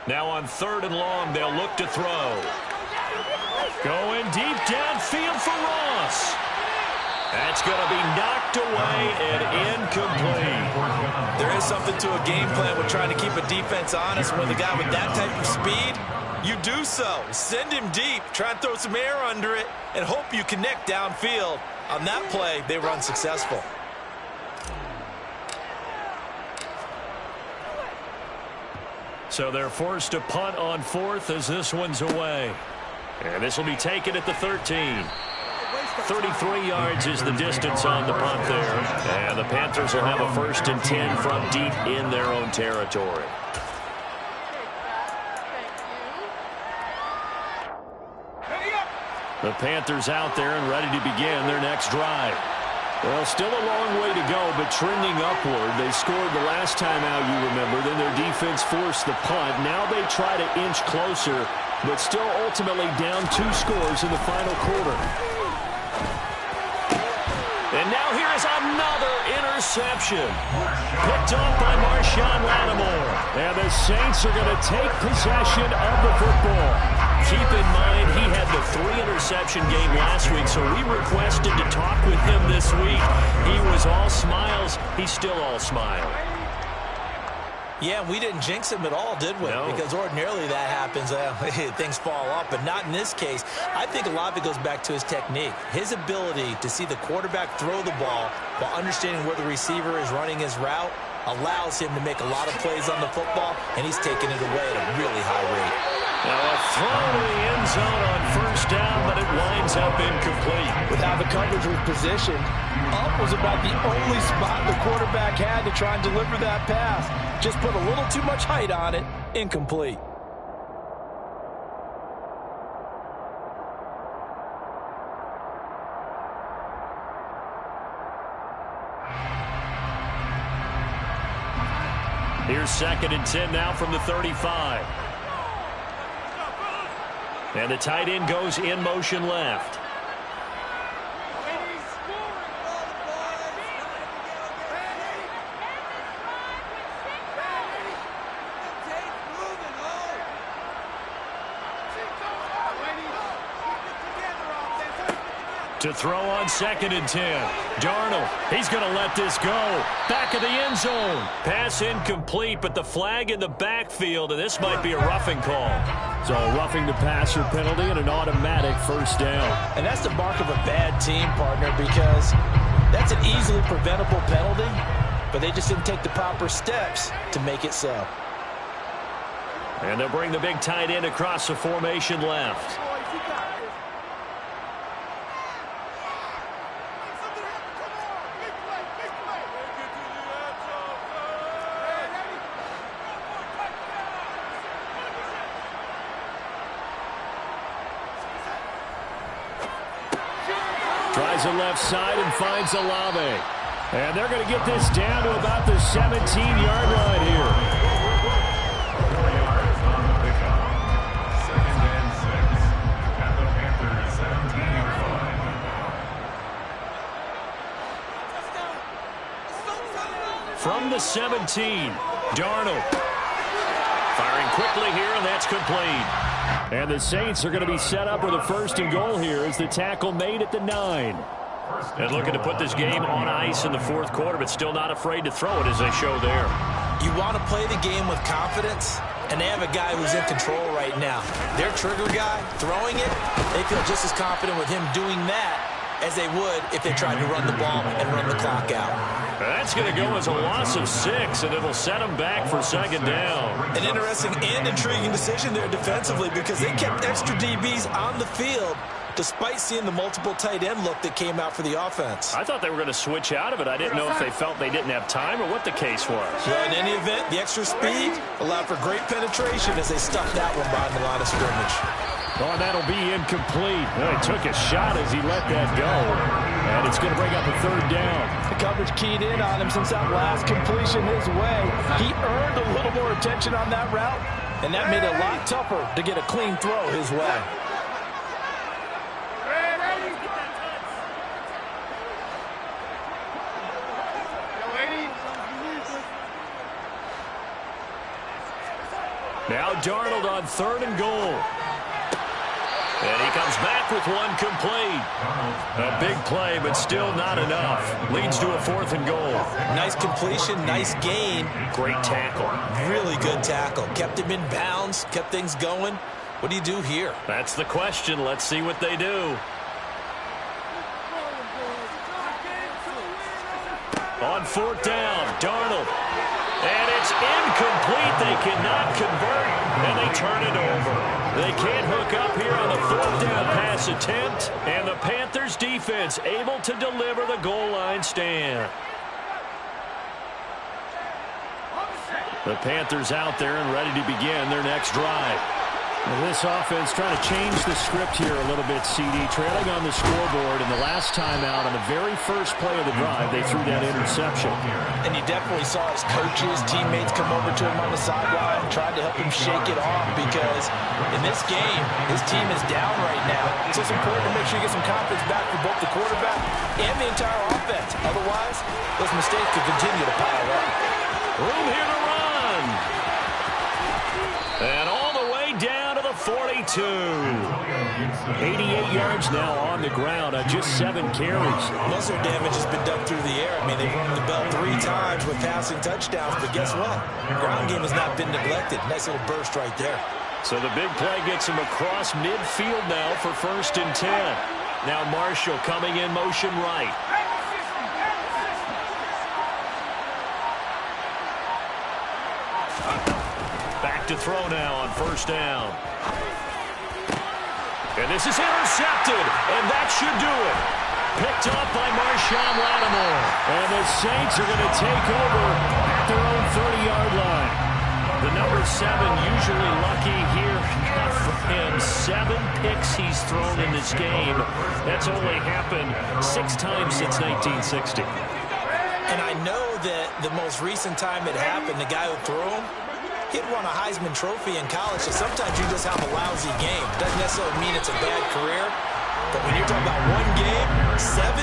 Now on 3rd and long, they'll look to throw. Going deep downfield for Ross. That's going to be knocked away and incomplete. There is something to a game plan with trying to keep a defense honest. When the guy with that type of speed, you do so. Send him deep, try and throw some air under it, and hope you connect downfield. On that play, they were unsuccessful. So they're forced to punt on 4th as this one's away. And this will be taken at the 13. 33 yards is the distance on the punt there. And the Panthers will have a 1st and 10 from deep in their own territory. The Panthers out there and ready to begin their next drive. Well, still a long way to go, but trending upward. They scored the last time out, you remember. Then their defense forced the punt. Now they try to inch closer, but still ultimately down 2 scores in the final quarter. And now here is another interception. Picked off by Marshawn Lattimore. And the Saints are going to take possession of the football. Keep in mind, he had the 3-interception game last week, so we requested to talk with him this week. He was all smiles. He's still all smile. Yeah, we didn't jinx him at all, did we? No. Because ordinarily that happens. Things fall off, but not in this case. I think a lot of it goes back to his technique. His ability to see the quarterback throw the ball while understanding where the receiver is running his route allows him to make a lot of plays on the football, and he's taking it away at a really high rate. Now a throw to the end zone on 1st down, but it winds up incomplete. With how the coverage was positioned, up was about the only spot the quarterback had to try and deliver that pass. Just put a little too much height on it. Incomplete. Here's 2nd and 10 now from the 35. And the tight end goes in motion left. To throw on 2nd and 10. Darnold, he's going to let this go. Back of the end zone. Pass incomplete, but the flag in the backfield, and this might be a roughing call. So a roughing the passer penalty and an automatic 1st down. And that's the mark of a bad team, partner, because that's an easily preventable penalty, but they just didn't take the proper steps to make it so. And they'll bring the big tight end across the formation left. Tries the left side and finds Olave. And they're going to get this down to about the 17-yard line here. 4 yards on the pickup. 2nd and 6. At the Panthers' 17-yard line. From the 17, Darnold. Firing quickly here, and that's complete. And the Saints are going to be set up with a 1st and goal here as the tackle made at the 9. And looking to put this game on ice in the 4th quarter, but still not afraid to throw it as they show there. You want to play the game with confidence, and they have a guy who's in control right now. Their trigger guy, throwing it, they feel just as confident with him doing that as they would if they tried to run the ball and run the clock out. That's going to go as a loss of 6, and it'll set them back for 2nd down. An interesting and intriguing decision there defensively because they kept extra DBs on the field despite seeing the multiple tight end look that came out for the offense. I thought they were going to switch out of it. I didn't know if they felt they didn't have time or what the case was. Well, in any event, the extra speed allowed for great penetration as they stuffed that one behind the line of scrimmage. Oh, and that'll be incomplete. Well, he took a shot as he let that go. And it's going to bring up a third down. The coverage keyed in on him since that last completion his way. He earned a little more attention on that route, and that made it a lot tougher to get a clean throw his way. Now Darnold on 3rd and goal. And he comes back with one complete. A big play, but still not enough. Leads to a 4th and goal. Nice completion, nice gain. Great tackle. Really good tackle. Kept him in bounds, kept things going. What do you do here? That's the question. Let's see what they do. On 4th down, Darnold. And it's incomplete. They cannot convert, and they turn it over. They can't hook up here on the 4th down pass attempt, and the Panthers defense able to deliver the goal line stand. The Panthers out there and ready to begin their next drive. Well, this offense trying to change the script here a little bit, CD. Trailing on the scoreboard, and the last time out on the very first play of the drive, they threw that interception. And you definitely saw his coaches, teammates come over to him on the sideline, tried to help him shake it off because in this game, his team is down right now. So it's important to make sure you get some confidence back for both the quarterback and the entire offense. Otherwise, those mistakes could continue to pile up. Room here to run. And all the way down to the 42. 88 yards now on the ground on just 7 carries. Muscle damage has been done through the air. I mean, they've rung the bell 3 times with passing touchdowns, but guess what? Ground game has not been neglected. Nice little burst right there. So the big play gets him across midfield now for 1st and 10. Now Marshall coming in motion right. Back to throw now on 1st down. And this is intercepted, and that should do it. Picked up by Marshawn Lattimore. And the Saints are going to take over at their own 30-yard line. The number 7 usually lucky here. Not for him. 7 picks he's thrown in this game. That's only happened 6 times since 1960. And I know that the most recent time it happened, the guy who threw him, he'd won a Heisman Trophy in college, so sometimes you just have a lousy game. Doesn't necessarily mean it's a bad career, but when you're talking about 1 game, 7,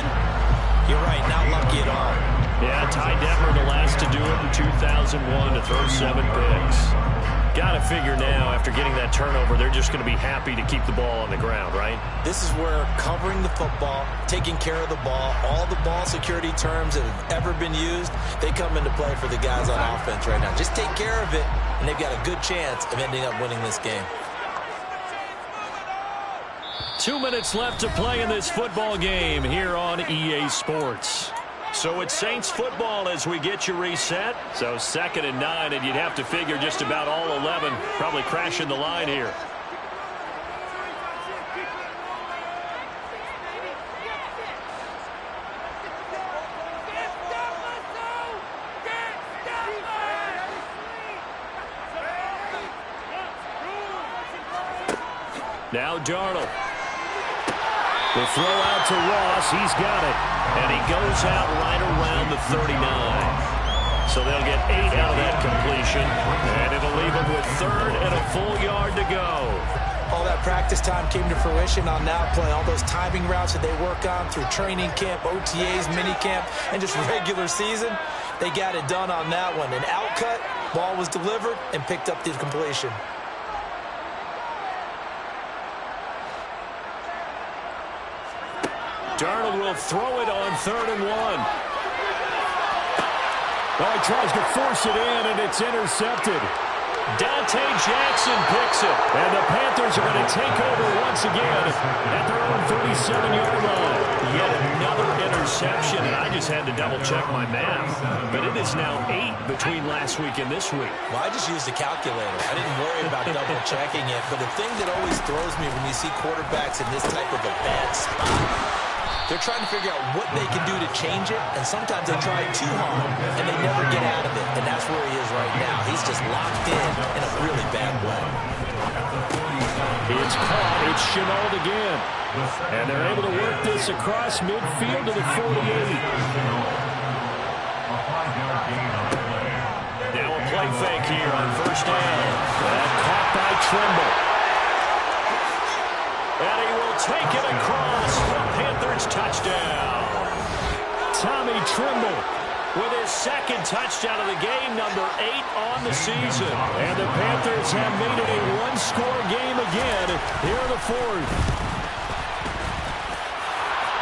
you're right, not lucky at all. Yeah, Ty Detmer the last to do it in 2001 to throw 7 picks. Got to figure now, after getting that turnover, they're just going to be happy to keep the ball on the ground, right? This is where covering the football, taking care of the ball, all the ball security terms that have ever been used, they come into play for the guys on offense right now. Just take care of it, and they've got a good chance of ending up winning this game. 2 minutes left to play in this football game here on EA Sports. So it's Saints football as we get you reset. So 2nd and 9, and you'd have to figure just about all 11 probably crashing the line here. Now Darnold. The throw out to Ross. He's got it. And he goes out right around the 39. So they'll get 8 out of that completion. And it'll leave them with 3rd and a full yard to go. All that practice time came to fruition on that play. All those timing routes that they work on through training camp, OTAs, mini camp, and just regular season, they got it done on that one. An outcut, ball was delivered, and picked up the completion. Darnold will throw it on 3rd and 1. Well, he tries to force it in, and it's intercepted. Dante Jackson picks it. And the Panthers are going to take over once again at their own 37-yard line. Yet another interception, and I just had to double-check my math. But it is now 8 between last week and this week. Well, I just used a calculator. I didn't worry about double-checking it. But the thing that always throws me when you see quarterbacks in this type of a bad spot, they're trying to figure out what they can do to change it, and sometimes they try too hard, and they never get out of it, and that's where he is right now. He's just locked in a really bad way. It's caught. It's Chenault again. And they're able to work this across midfield to the 48. Now a play fake here on first down. That caught by Trimble. And he will take it across. Panthers touchdown. Tommy Trimble with his second touchdown of the game, number 8 on the season. And the Panthers have made it a one-score game again here in the fourth.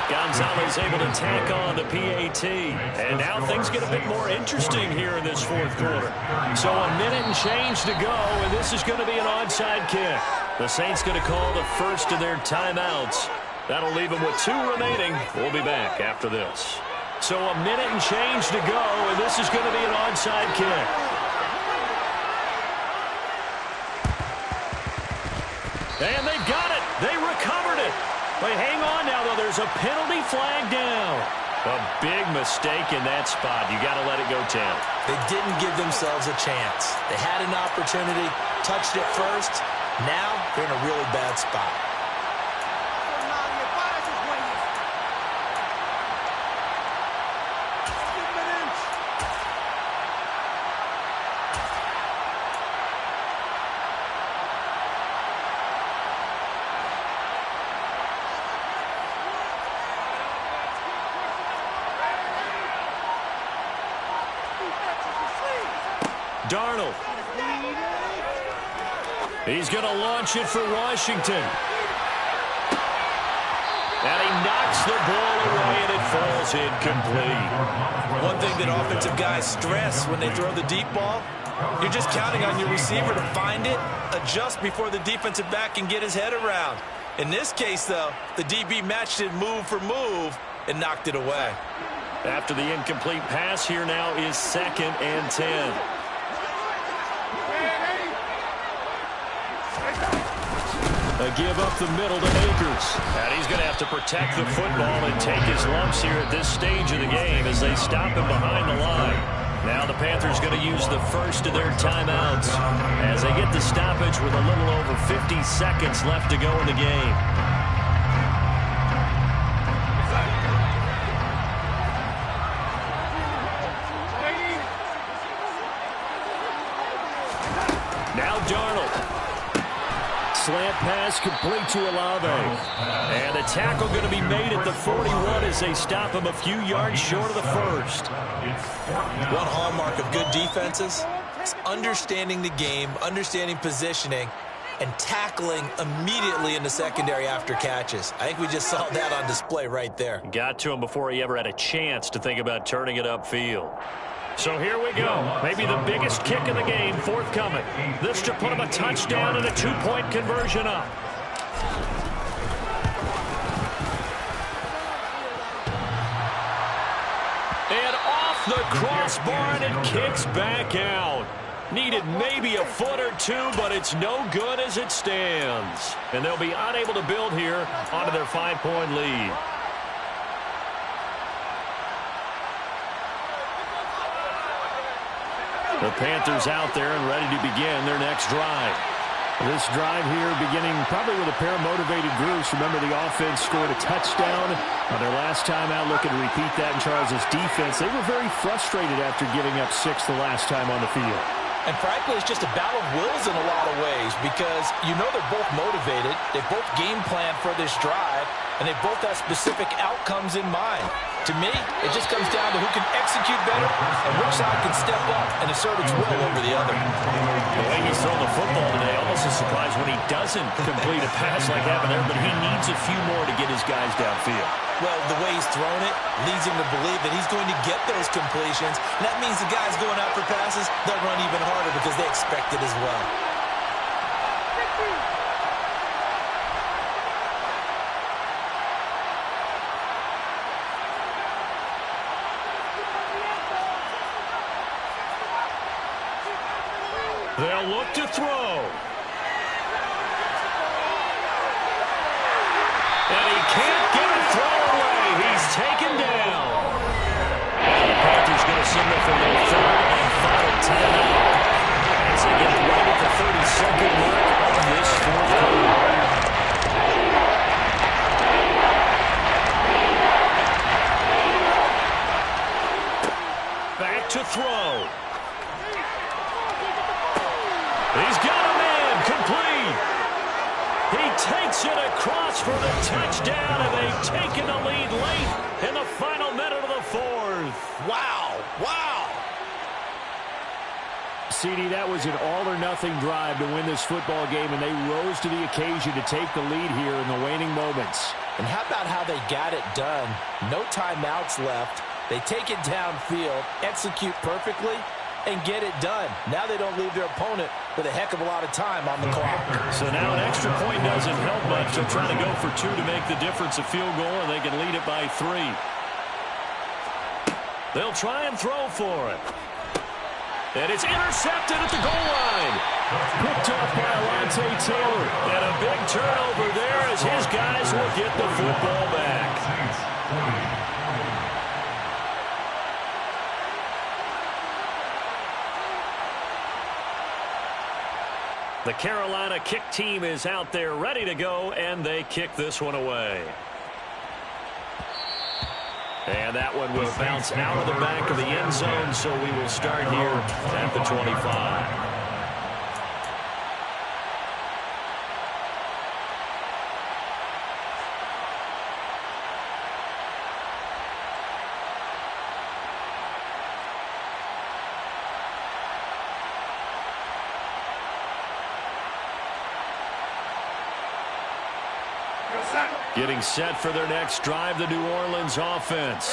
Gonzalez able to tack on the PAT. And now things get a bit more interesting here in this fourth quarter. So a minute and change to go, and this is going to be an onside kick. The Saints going to call the first of their timeouts. That'll leave them with 2 remaining. We'll be back after this. So a minute and change to go, and this is going to be an onside kick. And they've got it. They recovered it. But hang on now, though. There's a penalty flag down. A big mistake in that spot. You got to let it go 10. They didn't give themselves a chance. They had an opportunity, touched it first. Now they're in a really bad spot. Darnold. He's going to launch it for Washington. And he knocks the ball away, and it falls incomplete. One thing that offensive guys stress when they throw the deep ball, you're just counting on your receiver to find it, adjust before the defensive back can get his head around. In this case, though, the DB matched it move for move and knocked it away. After the incomplete pass, here now is 2nd and 10. A give up the middle to Akers. And he's going to have to protect the football and take his lumps here at this stage of the game as they stop him behind the line. Now the Panthers going to use the first of their timeouts as they get the stoppage with a little over 50 seconds left to go in the game. Now Darnold. Slant pass complete to Olave. And the tackle going to be made at the 41 as they stop him a few yards short of the first. One hallmark of good defenses is understanding the game, understanding positioning, and tackling immediately in the secondary after catches. I think we just saw that on display right there. Got to him before he ever had a chance to think about turning it upfield. So here we go. Maybe the biggest kick of the game forthcoming. This to put him a touchdown and a 2-point conversion up. And off the crossbar, and it kicks back out. Needed maybe a foot or two, but it's no good as it stands. And they'll be unable to build here onto their 5-point lead. The Panthers out there and ready to begin their next drive. This drive here beginning probably with a pair of motivated groups. Remember, the offense scored a touchdown on their last time out. Looking to repeat that in Charles' defense. They were very frustrated after giving up 6 the last time on the field. And frankly, it's just a battle of wills in a lot of ways because you know they're both motivated. They both game plan for this drive, and they both have specific outcomes in mind. To me, it just comes down to who can execute better and which side can step up and assert its will over the other. The way he's thrown the football today, almost a surprise when he doesn't complete a pass like happened there, but he needs a few more to get his guys downfield. Well, the way he's thrown it leads him to believe that he's going to get those completions. And that means the guys going out for passes, they'll run even harder because they expect it as well. They'll look to throw. And he can't get a throw away. He's taken down. And the Panthers going to signal for their 3rd and final timeout as they get right at the 30-second mark of this fourth quarter. He's got a man complete. He takes it across for the touchdown, and they've taken the lead late in the final minute of the fourth. Wow. Wow. CD, that was an all-or-nothing drive to win this football game, and they rose to the occasion to take the lead here in the waning moments. And how about how they got it done? No timeouts left. They take it downfield, execute perfectly, and get it done. Now they don't leave their opponent with a heck of a lot of time on the clock. So now an extra point doesn't help much. They'll try to go for 2 to make the difference a field goal, and they can lead it by 3. They'll try and throw for it. And it's intercepted at the goal line. Picked off by Alontae Taylor. And a big turnover there as his guys will get the football back. The Carolina kick team is out there ready to go, and they kick this one away. And that one will bounce out of the back of the end zone, so we will start here at the 25. Getting set for their next drive, the New Orleans offense.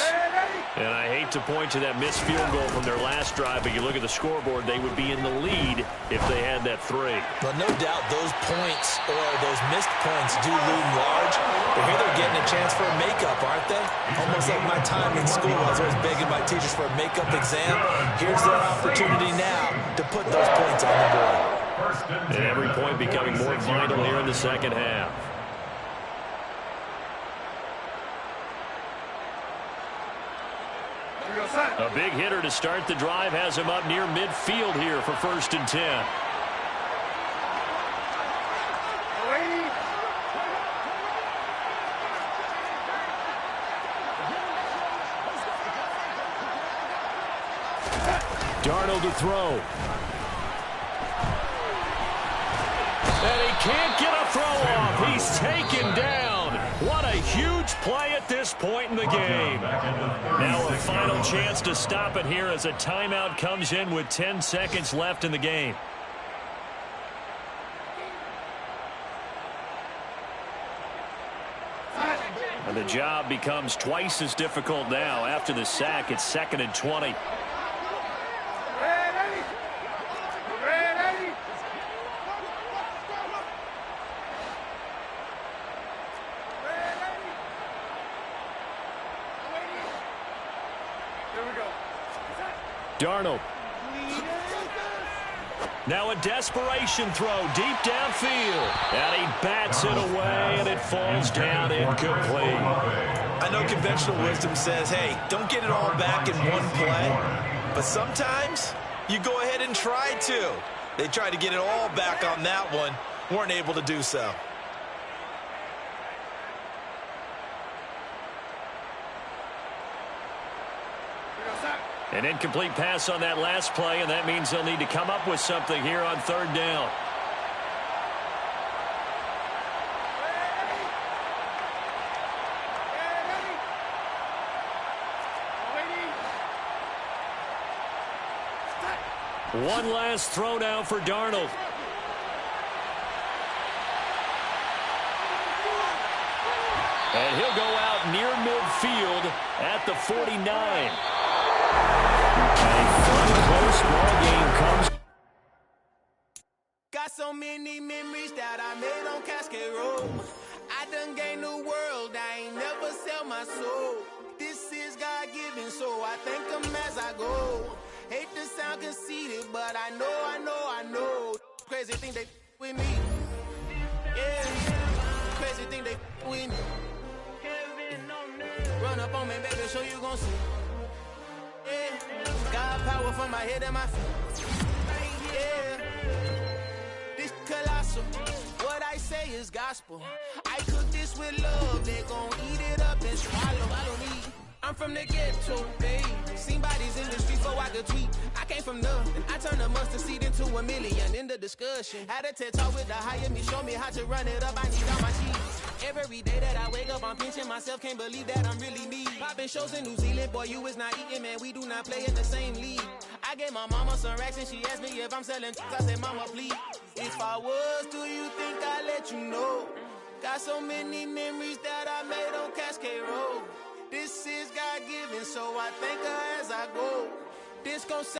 And I hate to point to that missed field goal from their last drive, but you look at the scoreboard, they would be in the lead if they had that 3. But no doubt those points or those missed points do loom large. But here they're getting a chance for a makeup, aren't they? Almost like my time in school. I was always begging my teachers for a makeup exam. Here's their opportunity now to put those points on the board. And every point becoming more vital here in the second half. A big hitter to start the drive has him up near midfield here for 1st and 10. Darnold to throw. And he can't get a throw off. He's taken down. What a huge play at this point in the game. Now a final chance to stop it here as a timeout comes in with 10 seconds left in the game. And the job becomes twice as difficult now. After the sack, it's 2nd and 20. Darnold. Now a desperation throw deep downfield. And he bats it away, and it falls down incomplete. I know conventional wisdom says, hey, don't get it all back in one play. But sometimes you go ahead and try to. They tried to get it all back on that one. Weren't able to do so. An incomplete pass on that last play, and that means they'll need to come up with something here on 3rd down. One last throw now for Darnold. And he'll go out near midfield at the 49. Close ball game comes. Got so many memories that I made on Cascade Road. I done gained the world, I ain't never sell my soul. This is God-given, so I thank him as I go. Hate to sound conceited, but I know. Crazy thing they with me. Yeah, crazy thing they with me. Run up on me, baby, show you gon' see. Yeah, got power from my head and my feet. Yeah, this colossal. What I say is gospel. I cook this with love. They gon' eat it up and swallow. Follow me. I'm from the ghetto, baby. Seen bodies in the streets before I could tweet. I came from nothing. I turned a mustard seed into a million in the discussion. Had a TED talk with the higher me, show me how to run it up. I need all my cheese. Every day that I wake up, I'm pinching myself. Can't believe that I'm really me. Popping shows in New Zealand, boy, you is not eating, man. We do not play in the same league. I gave my mama some racks and she asked me if I'm selling. I said, mama, please. If I was, do you think I'd let you know? Got so many memories that I made on Cascade Road. This is God-given, so I thank her as I go. This gon'